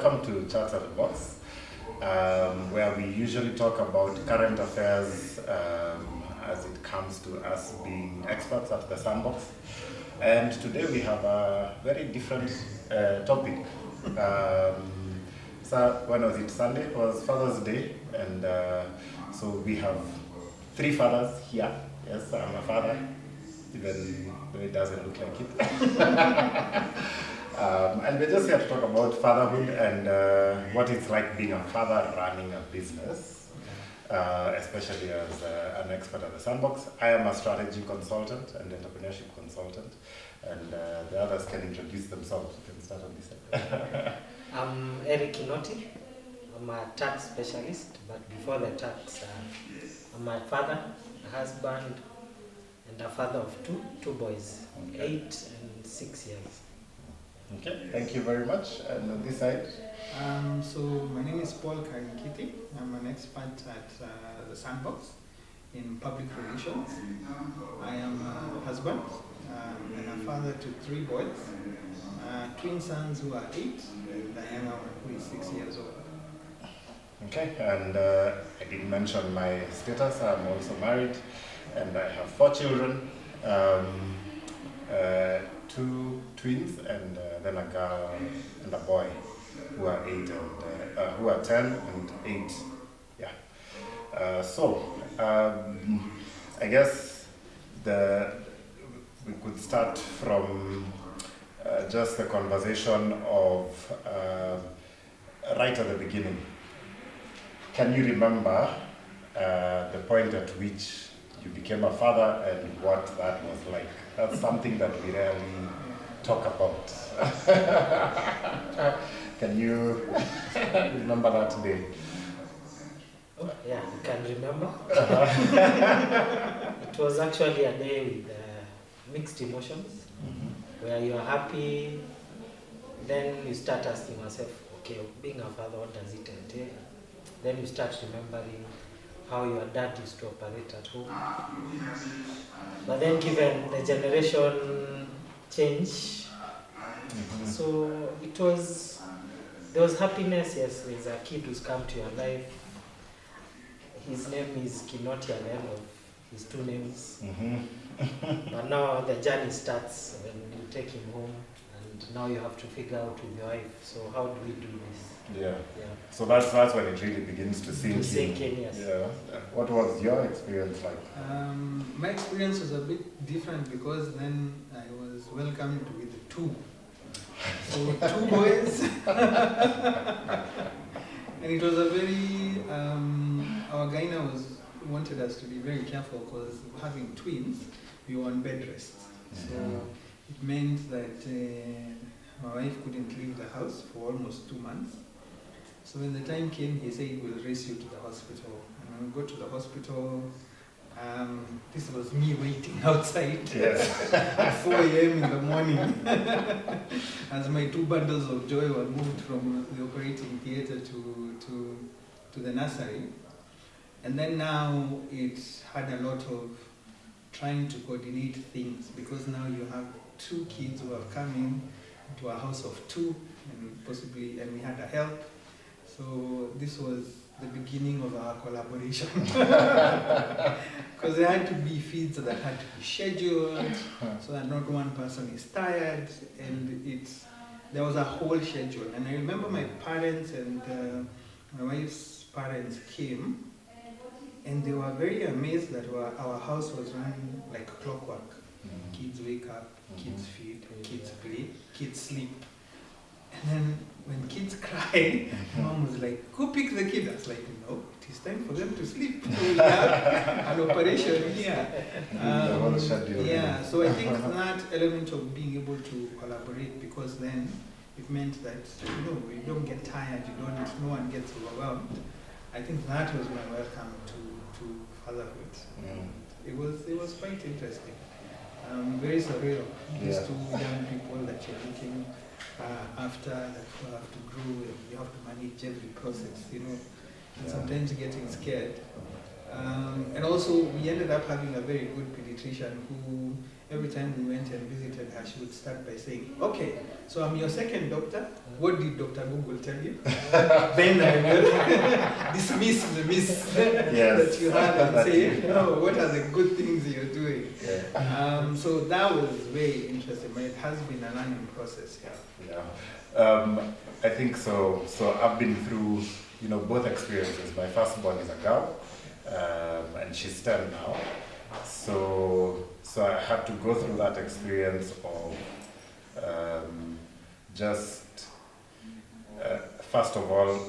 welcome to Chats at the Box, where we usually talk about current affairs as it comes to us being experts at the sandbox. And today we have a very different topic. So when was it? Sunday? It was Father's Day, and so we have three fathers here. Yes, I'm a father, even though it doesn't look like it. And we're just here to talk about fatherhood and what it's like being a father running a business, especially as an expert at the sandbox. I am a strategy consultant and entrepreneurship consultant, and the others can introduce themselves. You can start on this side. I'm Kinoti. I'm a tax specialist, but before the tax, I'm a father, a husband, and a father of two boys, okay. 8 and 6 years. Okay, thank you very much. And on this side? So my name is Paul Karingithi. I'm an expert at the Sandbox in public relations. I am a husband and a father to 3 boys, twin sons who are 8 and a younger one who is 6 years old. Okay, and I didn't mention my status. I'm also married and I have 4 children. 2 twins and then a girl and a boy who are 8 and who are 10 and 8. Yeah. I guess we could start from just the conversation of right at the beginning. Can you remember the point at which you became a father and what that was like? That's something that we rarely talk about. Can you remember that day? Oh, yeah, I can remember. It was actually a day with mixed emotions, where you are happy, then you start asking yourself, okay, being a father, what does it entail? Then you start remembering how your dad used to operate at home. But then given the generation change, so there was happiness. Yes, there's a kid who's come to your life. His name is Kinoti and Paul, his 2 names. But now the journey starts when you take him home, and now you have to figure out with your wife, so how do we do this? Yeah. So that's when it really begins to sink in. Yes. Yeah. What was your experience like? My experience was a bit different because then I was welcomed with 2. So 2 boys. And it was a very, our gyna wanted us to be very careful because having twins, we were on bed rest. So it meant that my wife couldn't leave the house for almost 2 months. So when the time came, he said, we'll race you to the hospital. And when we got to the hospital, this was me waiting outside at 4 a.m. in the morning as my 2 bundles of joy were moved from the operating theater to the nursery. And then now it had a lot of trying to coordinate things because now you have 2 kids who have come in to a house of 2 and we had a help. So this was the beginning of our collaboration. Because there had to be feeds that had to be scheduled so that not one person is tired, and there was a whole schedule. And I remember my parents and my wife's parents came, and they were very amazed that our house was running like clockwork. Kids wake up, kids feed, kids play, kids sleep. And then when kids cry, mom was like, go pick the kid. I was like, no, it is time for them to sleep. We have an operation here. So I think that element of being able to collaborate, because then it meant that you don't get tired, no one gets overwhelmed. I think that was my welcome to fatherhood. It was quite interesting. Very surreal. These 2 young people that you're looking after, that you have to grow, and you have to manage every process, and sometimes getting scared. And also we ended up having a very good pediatrician who every time we went and visited her, she would start by saying, okay, so I'm your second doctor. What did Dr. Google tell you? Then I will dismiss the miss that you had and say, no, what are the good things you're doing? Yeah. So that was very interesting. It has been a learning process. Yeah. I think so. So I've been through, both experiences. My firstborn is a girl, and she's 10 now. So I had to go through that experience of first of all,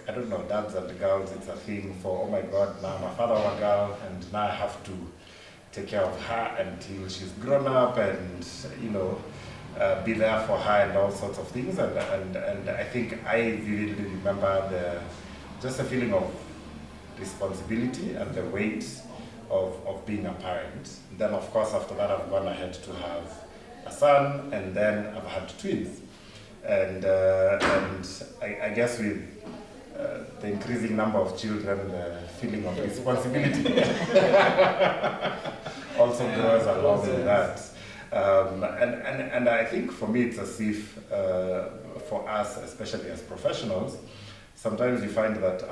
I don't know, dads and girls, it's a thing for, oh my God, now I'm a father of a girl, and now I have to take care of her until she's grown up and, be there for her and all sorts of things. And I think I vividly remember just a feeling of responsibility and the weight of being a parent. Then, of course, after that, I've gone ahead to have a son, and then I've had twins. And I guess with the increasing number of children, the feeling of responsibility also grows along with that. And I think for me, it's as if for us, especially as professionals, sometimes you find that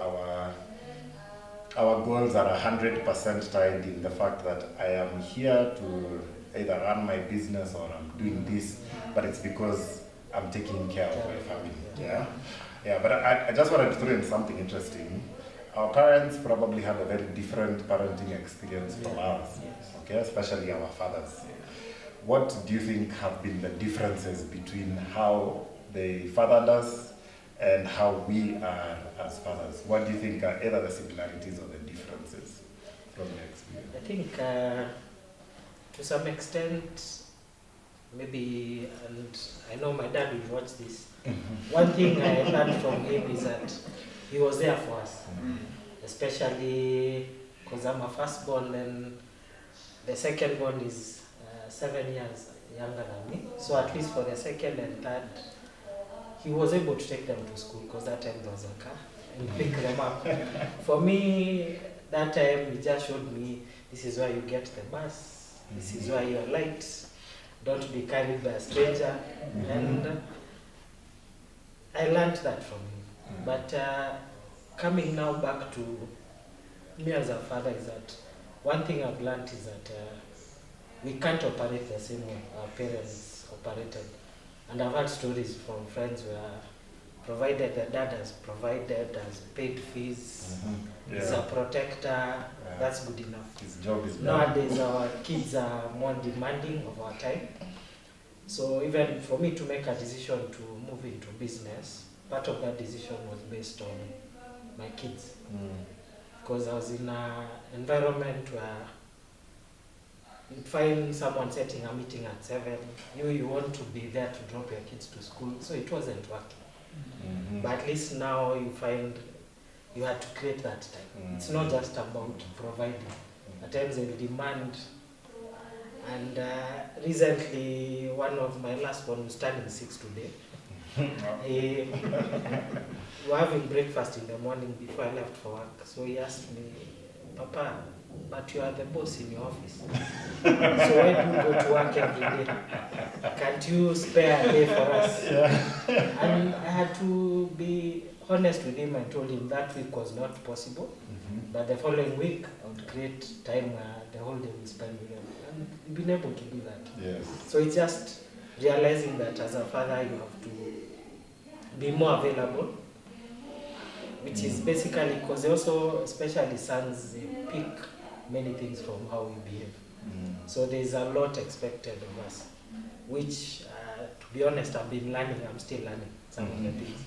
our goals are 100% tied in the fact that I am here to either run my business or I'm doing this, but it's because I'm taking care of my family. Yeah. But I just wanted to throw in something interesting. Our parents probably had a very different parenting experience from ours, okay, especially our fathers. What do you think have been the differences between how they fathered us and how we are as fathers? What do you think are either the similarities or the differences from your experience? I think to some extent, maybe, and I know my dad will watch this, one thing I learned from him is that he was there for us, especially because I'm a firstborn and the secondborn is 7 years younger than me. So at least for the second and third, he was able to take them to school because that time there was a car and pick them up. For me, that time he just showed me, this is why you get the bus, this is why you're late, don't be carried by a stranger. And I learned that from him. But coming now back to me as a father is that one thing I've learned is that we can't operate the same way our parents operated. And I've had stories from friends where provided the dad has provided, has paid fees, is a protector, that's good enough. His job is done. Nowadays our kids are more demanding of our time. So even for me to make a decision to move into business, part of that decision was based on my kids. Because I was in an environment where you find someone setting a meeting at 7, you want to be there to drop your kids to school, so it wasn't working. But at least now you find you had to create that time. It's not just about providing. At times they'll demand. And recently, one of my last one was turning 6 today. We were having breakfast in the morning before I left for work. So he asked me, Papa, but you are the boss in your office. So why do you go to work every day? Can't you spare a day for us? And I had to be honest with him. I told him that week was not possible. But the following week, I would create time where the whole day we spend with them. And we've been able to do that. So it's just realizing that as a father, you have to be more available, which is basically because also, especially sons, they pick many things from how we behave. So there's a lot expected of us, which, to be honest, I've been learning. I'm still learning some of the things.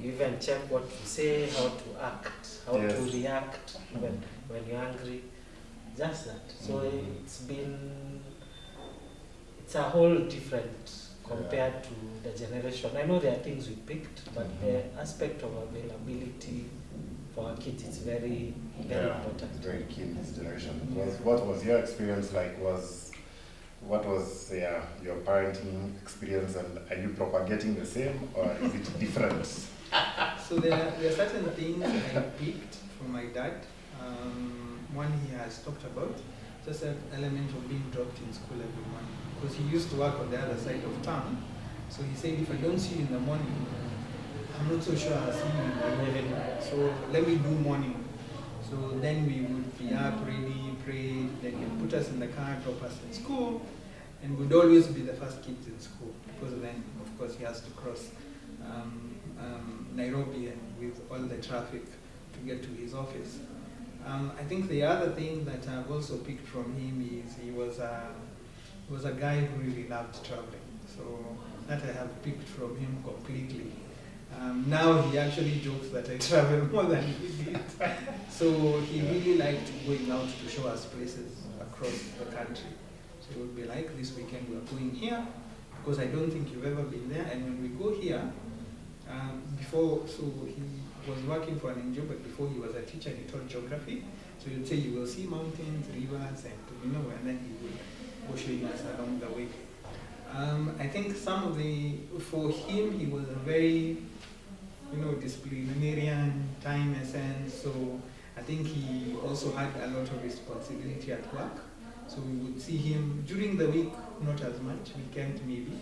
You even check what to say, how to act, how to react, even when you're angry. Just that. So it's a whole different compared to the generation. I know there are things we picked, but the aspect of availability for our kids is very, very important. It's very key in this generation. What was your experience like? What was your parenting experience, and are you propagating the same, or is it different? So there are certain things I picked from my dad. One he has talked about. just an element of being dropped in school every morning. Because he used to work on the other side of town. So he said, if I don't see you in the morning, I'm not so sure I'll see you in the evening. So let me do morning. So then we would be up, ready, pray, then he'd put us in the car, drop us in school, and we'd always be the first kids in school. Because then, of course, he has to cross Nairobi and with all the traffic to get to his office. I think the other thing that I've also picked from him is he was a guy who really loved traveling. So that I have picked from him completely. Now he actually jokes that I travel more than he did. So he really liked going out to show us places across the country. So it would be like, this weekend we're going here, because I don't think you've ever been there. And when we go here, so he was working for an NGO, but before he was a teacher, he taught geography. So he'd say you will see mountains, rivers, and and then he would go showing us along the way. I think for him, he was a very, disciplinarian, time essence. So I think he also had a lot of responsibility at work. So we would see him during the week, not as much, weekend maybe,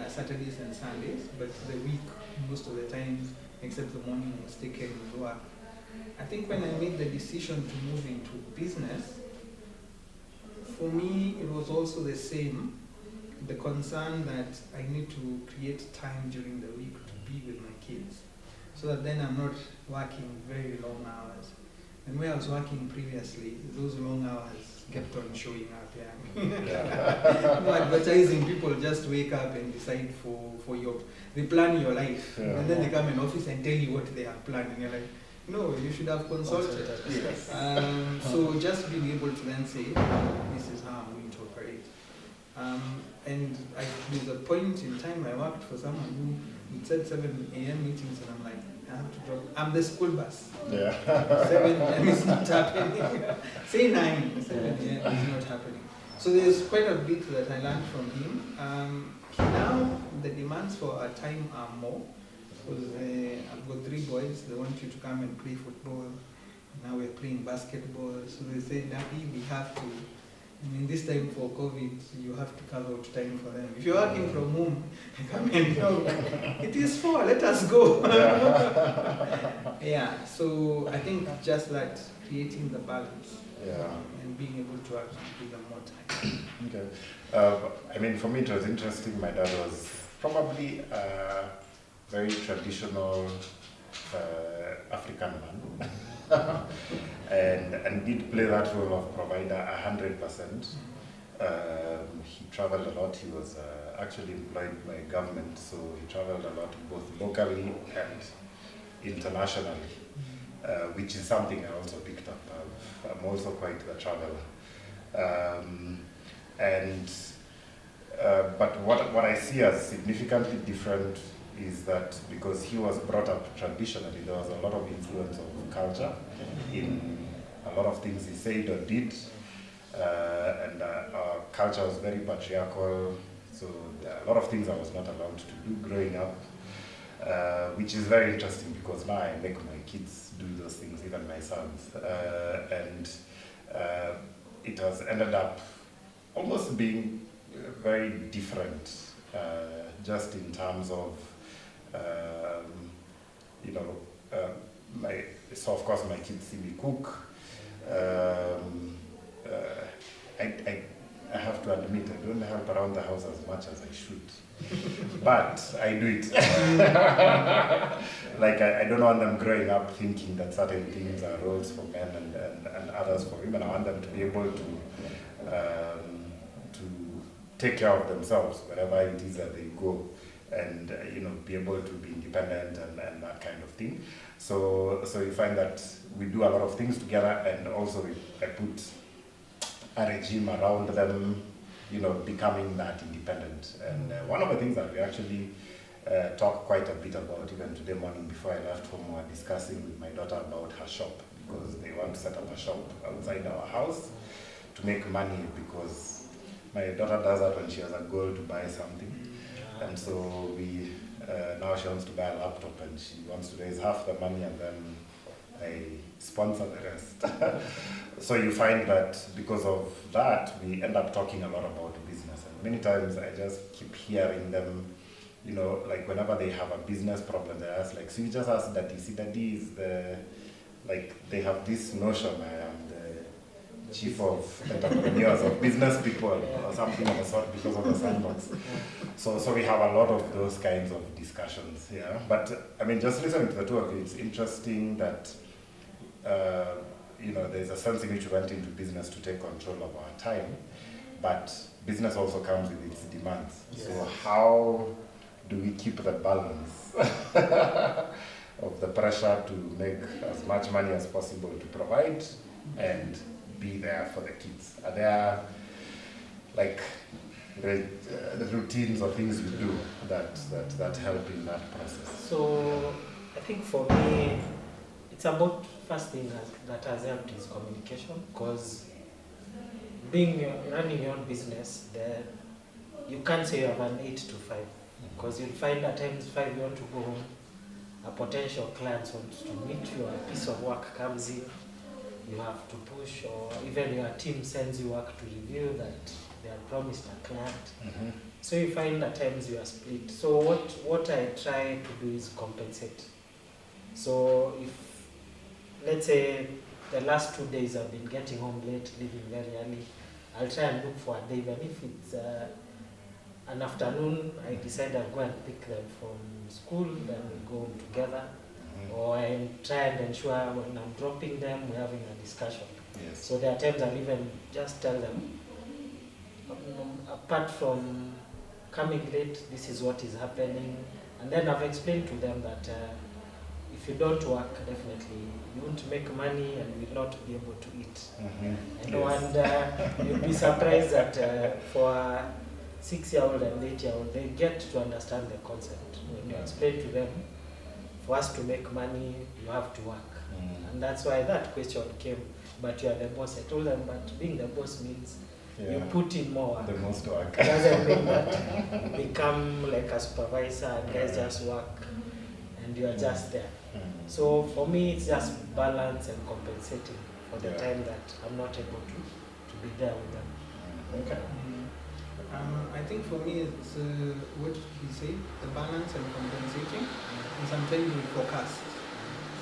Saturdays and Sundays, but the week, most of the time, except the morning, was taken with work. I think when I made the decision to move into business, for me, it was also the same. The concern that I need to create time during the week to be with my kids, so that then I'm not working very long hours. And where I was working previously, those long hours kept on showing up. Advertising, people just wake up and decide they plan your life, and then they come in office and tell you what they have planned, and you're like, no, you should have consulted. Yes. So just being able to then say, this is how I'm going to operate. And there's a point in time I worked for someone who said 7 a.m. meetings, and I'm like, I have to drop. I'm the school bus. 7 a.m. is not happening. Say 9, 7 a.m. is not happening. So there's quite a bit that I learned from him. Now the demands for our time are more. Because I've got 3 boys, they want you to come and play football. Now we're playing basketball. So they say, Daddy, we have to. This time for COVID, you have to carve out time for them. If you're working from home, come and it is 4, let us go. So I think just that, creating the balance and being able to actually give them more time. Okay. For me, it was interesting. My dad was probably a very traditional African man. and did play that role of provider 100%. He traveled a lot. He was actually employed by government, so he traveled a lot, both locally and internationally, which is something I also picked up. I'm also quite a traveler. But what I see as significantly different is that because he was brought up traditionally, there was a lot of influence of culture in a lot of things he said or did, and our culture was very patriarchal, so there are a lot of things I was not allowed to do growing up, which is very interesting because now I make my kids do those things, even my sons, and it has ended up almost being very different, just in terms of so of course my kids see me cook. I have to admit I don't help around the house as much as I should, but I do it. I don't want them growing up thinking that certain things are roles for men and others for women. I want them to be able to take care of themselves wherever it is that they go, and be able to be independent and that kind of thing. So you find that we do a lot of things together, and also I put a regime around them, becoming that independent. And one of the things that we actually talk quite a bit about, even today morning before I left home, we were discussing with my daughter about her shop, because they want to set up a shop outside our house to make money, because my daughter does that when she has a goal to buy something. And so now she wants to buy a laptop, and she wants to raise half the money and then I sponsor the rest. So you find that because of that, we end up talking a lot about business. And many times I just keep hearing them, you know, like whenever they have a business problem, they ask like, so you just ask Daddy, see Daddy is the, like they have this notion, I am the chief of entrepreneurs of business people or something of the sort because of the sandbox. So we have a lot of those kinds of discussions, yeah. But I mean, just listening to the two of you, it's interesting that, you know, there's a sense in which we went into business to take control of our time, but business also comes with its demands. Yes. So how do we keep the balance of the pressure to make as much money as possible to provide and be there for the kids? Are there like the routines or things you do that help in that process? So I think for me, it's about first thing that has helped is communication, because running your own business, you can't say you have an 8 to 5, because you'll find at times 5 you want to go home, a potential client wants to meet you, a piece of work comes in, you have to push, or even your team sends you work to review that they have promised a client. So you find at times you are split. So what I try to do is compensate. So if, let's say, the last 2 days I've been getting home late, leaving very early, I'll try and look for a day, even if it's an afternoon, I decide I'll go and pick them from school, then we'll go home together. Or I try and ensure when I'm dropping them, we're having a discussion. Yes. So there are times I'll even just tell them, apart from coming late, this is what is happening. And then I've explained to them that if you don't work, definitely you won't make money and you will not be able to eat. You know, yes. And you'll be surprised that for a 6-year-old and 8-year-old, they get to understand the concept. When you explain to them, for us to make money, you have to work. And that's why that question came, but you are the boss. I told them, but being the boss means you put in more work. The most work. It doesn't mean that you become like a supervisor and guys just work and you are just there. So for me, it's just balance and compensating for the time that I'm not able to be there with them. Okay. I think for me, it's what we say, the balance and compensating, and sometimes we forecast.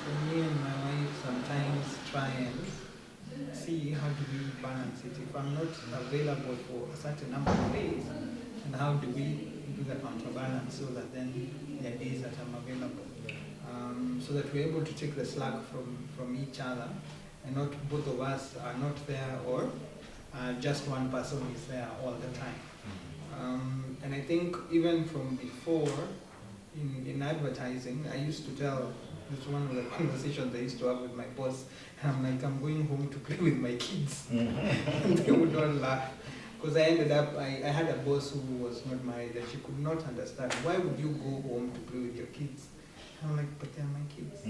So me and my wife sometimes try and see how do we balance it. If I'm not available for a certain number of days, and how do we do the counterbalance so that then there are days that I'm available. So that we're able to take the slack from each other, and not both of us are not there, or just one person is there all the time. And I think even from before, in advertising, I used to tell, this one of the conversations I used to have with my boss, and I'm like, I'm going home to play with my kids. And they would all laugh. Because I ended up, I had a boss who was not married, and she could not understand, why would you go home to play with your kids? I'm like, but they're my kids.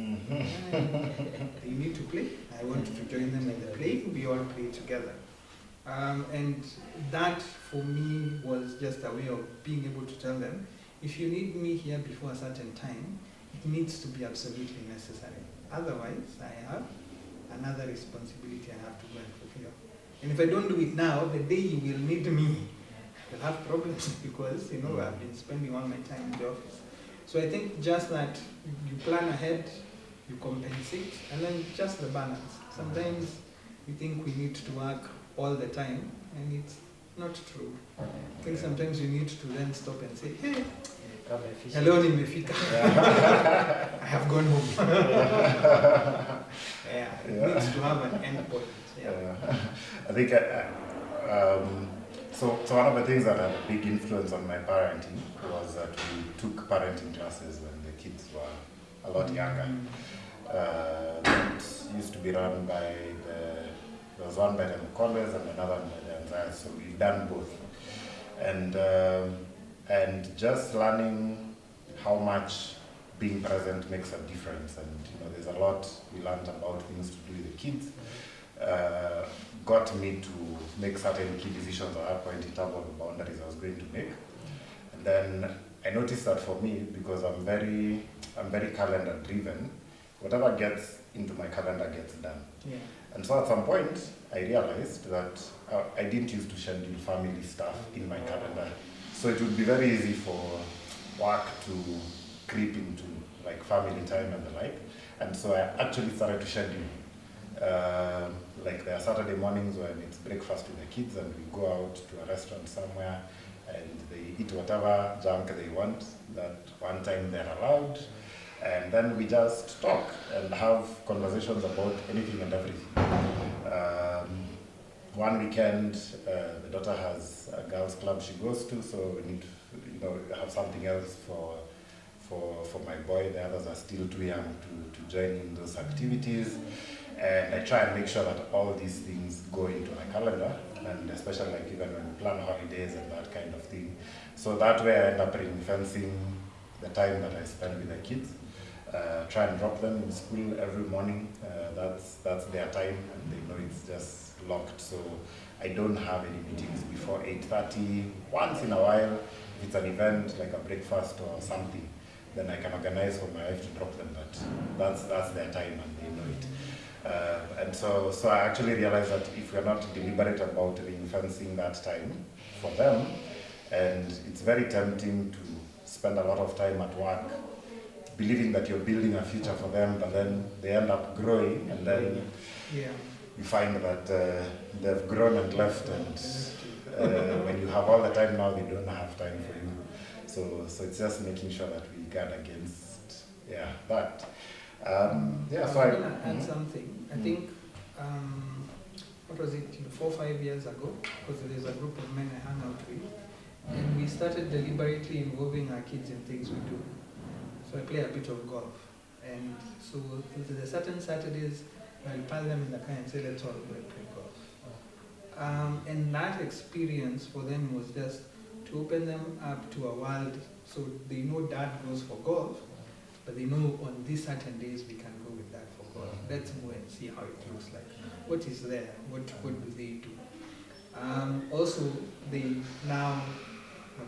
They need to play. I want to join them in the play. We all play together. And that, for me, was just a way of being able to tell them, if you need me here before a certain time, it needs to be absolutely necessary. Otherwise, I have another responsibility I have to go and fulfill. And if I don't do it now, the day you will need me, you'll have problems because, you know, I've been spending all my time in the office. So I think just that you plan ahead, you compensate, and then just the balance. Sometimes we think we need to work all the time, and it's not true. I think sometimes you need to then stop and say, hey, hello, nimefika. I have gone home. It needs to have an end point. I think so one of the things that had a big influence on my parenting was that we took parenting classes when the kids were a lot younger. That used to be run by there was one by the Mkoles and another one by the Anzai, so we've done both. And just learning how much being present makes a difference, and you know, there's a lot we learned about things to do with the kids. Got me to make certain key decisions at that point in terms of the boundaries I was going to make. And then I noticed that for me, because I'm very calendar driven, whatever gets into my calendar gets done. Yeah. And so at some point, I realized that I didn't used to schedule family stuff in my calendar. So it would be very easy for work to creep into like family time and the like. And so I actually started to schedule. Like there are Saturday mornings when it's breakfast with the kids and we go out to a restaurant somewhere and they eat whatever junk they want. That one time they're allowed. And then we just talk and have conversations about anything and everything. One weekend, the daughter has a girls' club she goes to, so we need to, have something else for my boy. The others are still too young to join in those activities. And I try and make sure that all these things go into my calendar, and especially like even when we plan holidays and that kind of thing. So that way I end up ring-fencing the time that I spend with the kids. Try and drop them in school every morning. That's their time, and they know it's just locked. So I don't have any meetings before 8:30. Once in a while, if it's an event like a breakfast or something, then I can organize for my wife to drop them. But that's their time, and they know it. And so I actually realized that if we're not deliberate about ring-fencing that time for them, and it's very tempting to spend a lot of time at work believing that you're building a future for them, but then they end up growing, and then you find that they've grown and left, and when you have all the time now, they don't have time for you. So it's just making sure that we guard against that. So I'm going to add something. I think, what was it, 4 or 5 years ago, because there's a group of men I hang out with, and we started deliberately involving our kids in things we do. So I play a bit of golf, and so there's certain Saturdays I'll pile them in the car and say, let's all go and play golf. And that experience for them was just to open them up to a world, so they know dad goes for golf, but they know on these certain days we can go with dad for golf. Let's go and see how it looks like. What is there? What do they do? Also, they now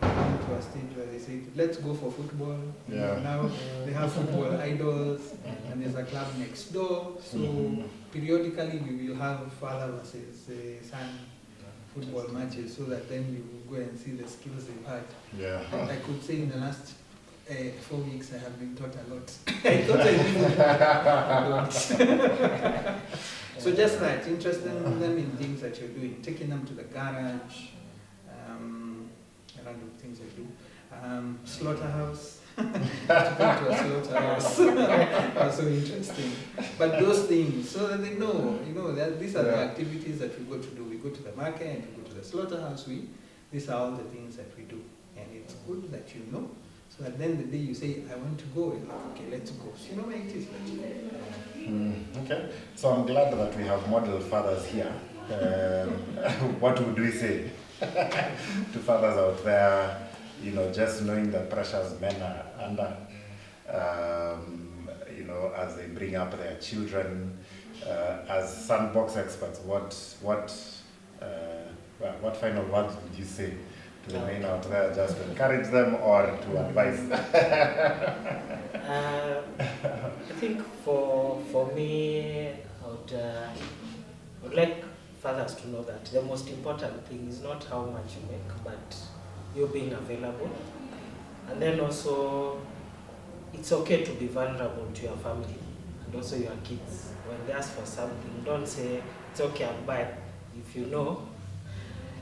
have come to a stage where they say, let's go for football. Now they have football idols, and there's a club next door. So periodically we will have father versus son football matches, so that then you will go and see the skills they've had. I could say in the last 4 weeks I have been taught a lot. I thought I knew a lot. So just that, interesting them in things that you're doing, taking them to the garage, random things I do. Slaughterhouse. To go to a slaughterhouse. Also interesting. But those things, so that they know, that these are the activities that we go to do. We go to the market and we go to the slaughterhouse. These are all the things that we do. And it's good that you know. So that then the day you say, I want to go, you're like, okay, let's go. So you know where it is, let's go. Okay. So I'm glad that we have model fathers here. What would we say to fathers out there, just knowing the pressures men are under, as they bring up their children, as sandbox experts, what final words would you say to the men out there, just to encourage them or to advise? I think for me, I would like fathers to know that the most important thing is not how much you make, but you being available. And then also, it's okay to be vulnerable to your family and also your kids. When they ask for something, don't say, it's okay, I'll buy. If you know,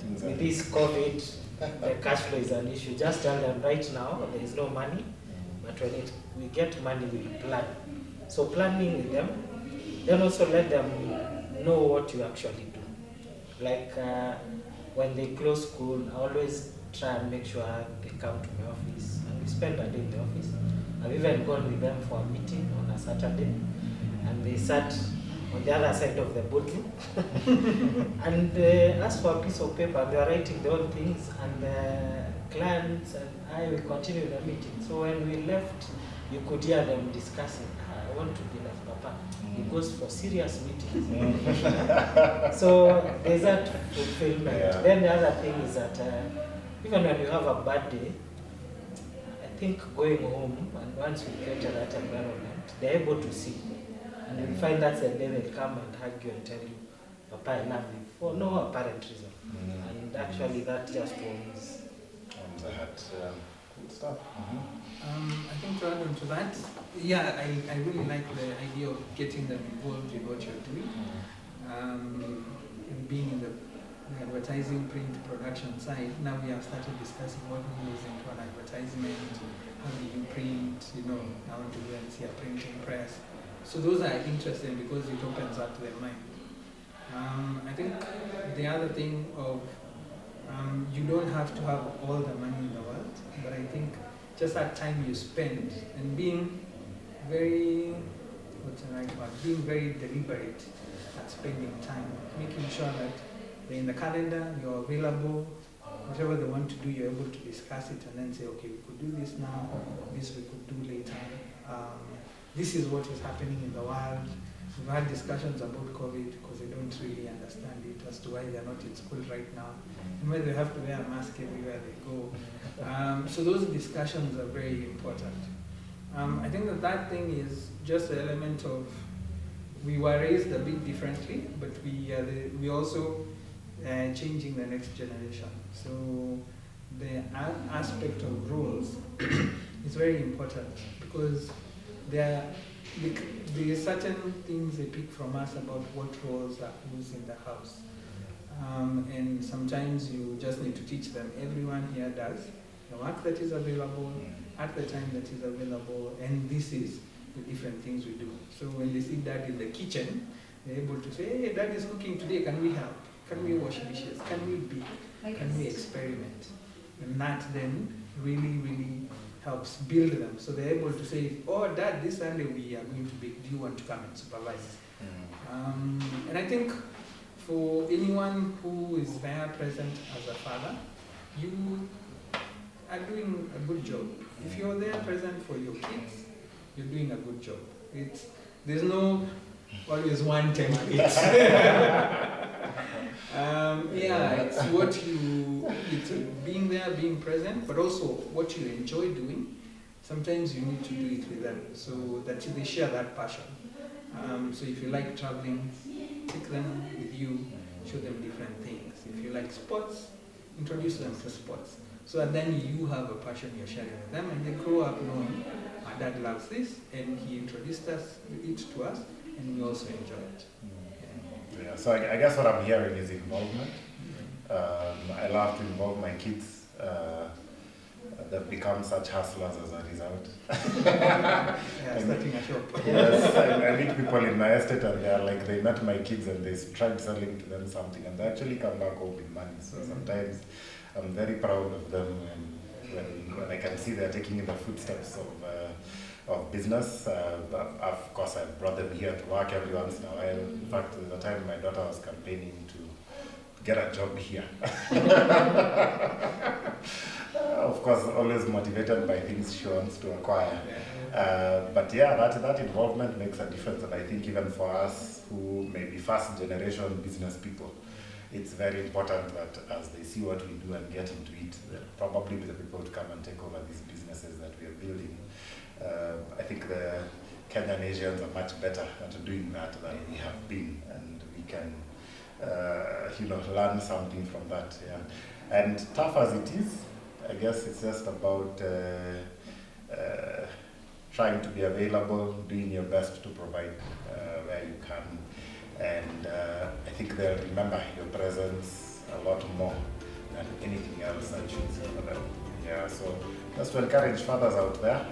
with this COVID, the cash flow is an issue. Just tell them right now, there is no money, but when we get money, we'll plan. So planning with them, then also let them know what you actually do. Like when they close school, I always try and make sure they come to my office and we spend a day in the office. I've even gone with them for a meeting on a Saturday, and they sat on the other side of the boardroom and asked for a piece of paper. They are writing their own things, and the clients and I will continue the meeting. So when we left, you could hear them discussing, I want to be like Papa. He goes for serious meetings. So there's that fulfillment. Then the other thing is that even when you have a bad day, I think going home, and once we get to that environment, they're able to see. And you'll find that and then they'll come and hug you and tell you, Papa, I love you, for no apparent reason. And actually that just warms. And the heart, good stuff. I think to add on to that, yeah, I really like the idea of getting them involved in what you're doing. And being in the advertising, print, production side, now we have started discussing what goes into an advertisement, how do you print, I want to go and see a printing press. So those are interesting because it opens up their mind. I think the other thing of, you don't have to have all the money in the world, but I think just that time you spend and being very, being very deliberate at spending time, making sure that they're in the calendar, you're available, whatever they want to do, you're able to discuss it and then say, okay, we could do this now, this we could do later. This is what is happening in the world. We've had discussions about COVID because they don't really understand it as to why they're not in school right now and why they have to wear a mask everywhere they go. So those discussions are very important. I think that thing is just the element of, we were raised a bit differently, but we also changing the next generation. So the aspect of roles is very important because there are certain things they pick from us about what roles are who's in the house. And sometimes you just need to teach them, everyone here does the work that is available at the time that is available, and this is the different things we do. So when they see Dad in the kitchen, they're able to say, hey, Dad is cooking today, can we help? Can we wash dishes? Can we bake? Can we experiment? And that then really, really helps build them. So they're able to say, oh, Dad, this Sunday we are going to bake. Do you want to come and supervise? And I think for anyone who is there present as a father, you are doing a good job. If you're there present for your kids, you're doing a good job. There's no always one template. It's being there, being present, but also what you enjoy doing. Sometimes you need to do it with them so that they share that passion. So if you like traveling, take them with you, show them different things. If you like sports, introduce them to sports. So that then you have a passion you're sharing with them, and they grow up knowing, my dad loves this, and he introduced it to us, and we also enjoy it. Yeah, so I guess what I'm hearing is involvement. I love to involve my kids. They've become such hustlers as a result. Starting a shop. Yes, I meet people in my estate and they're like, they met my kids and they tried selling to them something and they actually come back home with money. So sometimes I'm very proud of them when I can see they're taking in the footsteps of business. Of course, I've brought them here to work every once in a while. In fact, at the time my daughter was campaigning to get a job here. Of course, always motivated by things she wants to acquire. But yeah, that involvement makes a difference. And I think even for us who may be first generation business people, it's very important that as they see what we do and get into it, they'll probably be the people to come and take over these businesses that we are building. I think the Kenyan Asians are much better at doing that than we have been, and we can learn something from that. Yeah. And tough as it is, I guess it's just about trying to be available, doing your best to provide where you can. And I think they'll remember your presence a lot more than anything else that you see for them. Yeah, so just to encourage fathers out there,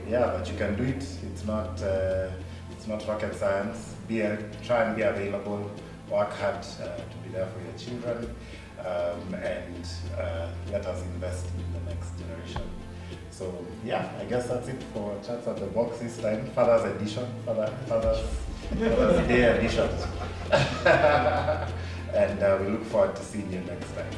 that you can do it. It's not rocket science. Try and be available, work hard to be there for your children, and let us invest in the next generation. So yeah, I guess that's it for Chats at the Box this time. Father's edition, Father's Day edition. And we look forward to seeing you next time.